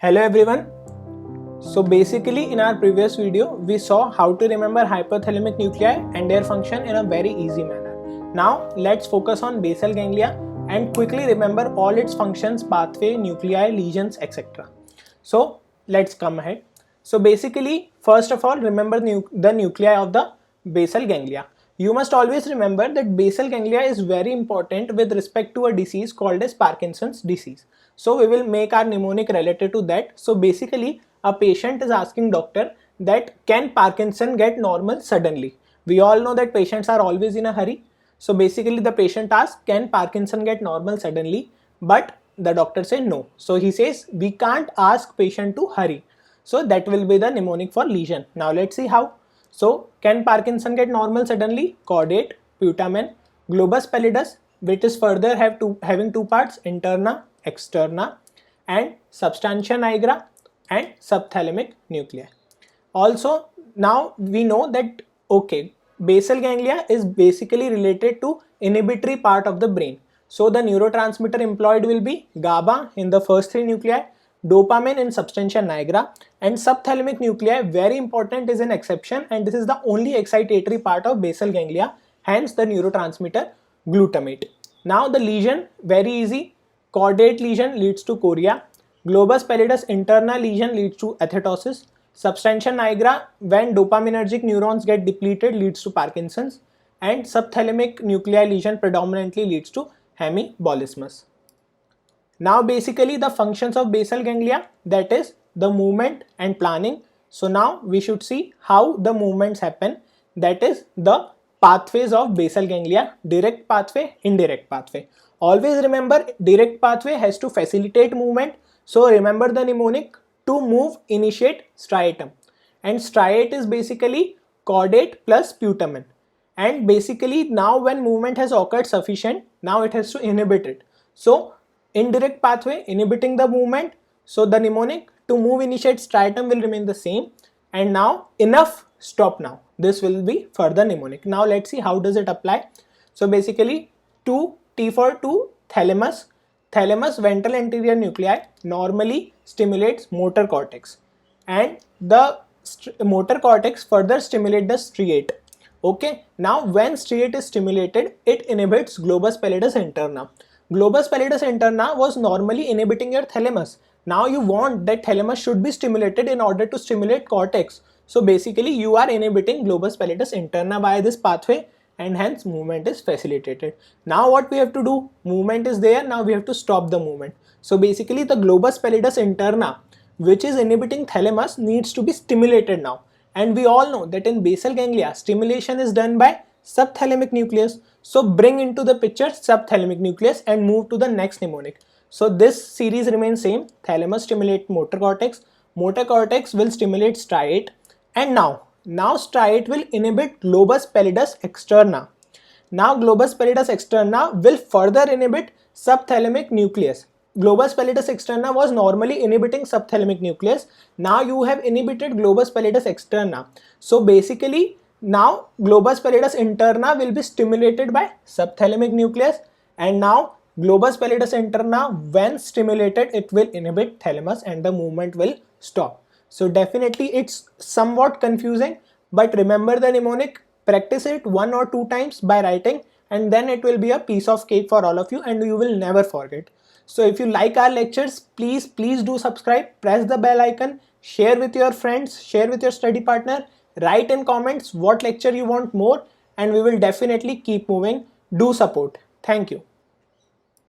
Hello everyone. So basically in our previous video we saw how to remember hypothalamic nuclei and their function in a very easy manner. Now let's focus on basal ganglia and quickly remember all its functions, pathway, nuclei, lesions, etc. So let's come ahead. So basically first of all remember the nuclei of the basal ganglia. You must always remember that basal ganglia is very important with respect to a disease called as Parkinson's disease. So we will make our mnemonic related to that. So basically a patient is asking doctor that can Parkinson get normal suddenly? We all know that patients are always in a hurry. So basically the patient asks, can Parkinson get normal suddenly? But the doctor says no. So he says we can't ask patient to hurry. So that will be the mnemonic for lesion. Now let's see how. So can Parkinson get normal suddenly? Caudate, putamen, globus pallidus, which is further having two parts, interna, externa, and substantia nigra and subthalamic nuclei. Also, now we know that basal ganglia is basically related to inhibitory part of the brain. So the neurotransmitter employed will be GABA in the first three nuclei, dopamine in substantia nigra, and subthalamic nuclei, very important, is an exception, and this is the only excitatory part of basal ganglia, hence the neurotransmitter glutamate. Now the lesion, very easy. Caudate lesion leads to chorea. Globus pallidus interna lesion leads to athetosis. Substantia nigra, when dopaminergic neurons get depleted, leads to Parkinson's, and subthalamic nuclei lesion predominantly leads to hemibolismus. Now basically the functions of basal ganglia, that is the movement and planning. So now we should see how the movements happen, that is the pathways of basal ganglia: direct pathway, indirect pathway. Always remember, direct pathway has to facilitate movement. So remember the mnemonic: to move, initiate striatum, and striate is basically caudate plus putamen. And basically now when movement has occurred sufficient, now it has to inhibit it. So indirect pathway inhibiting the movement. So the mnemonic: to move, initiate striatum will remain the same. And now enough, stop now. This will be further mnemonic. Now let's see how does it apply. So basically T for to thalamus. Thalamus, ventral anterior nuclei, normally stimulates motor cortex, and the motor cortex further stimulate the striate. Okay, now when striate is stimulated, it inhibits globus pallidus interna. Globus pallidus interna was normally inhibiting your thalamus. Now you want that thalamus should be stimulated in order to stimulate cortex. So basically you are inhibiting globus pallidus interna via this pathway, and hence movement is facilitated. Now what we have to do? Movement is there, now we have to stop the movement. So basically the globus pallidus interna, which is inhibiting thalamus, needs to be stimulated now. And we all know that in basal ganglia, stimulation is done by subthalamic nucleus. So bring into the picture subthalamic nucleus and move to the next mnemonic. So this series remains same. Thalamus stimulate motor cortex will stimulate striate, and now striate will inhibit globus pallidus externa. Now globus pallidus externa will further inhibit subthalamic nucleus. Globus pallidus externa was normally inhibiting subthalamic nucleus. Now you have inhibited globus pallidus externa. So basically now globus pallidus interna will be stimulated by subthalamic nucleus, and now globus pallidus interna, when stimulated, it will inhibit thalamus and the movement will stop. So definitely it's somewhat confusing, but remember the mnemonic, practice it 1 or 2 times by writing, and then it will be a piece of cake for all of you and you will never forget. So if you like our lectures, please do subscribe, press the bell icon, share with your friends, share with your study partner, write in comments what lecture you want more, and we will definitely keep moving. Do support. Thank you.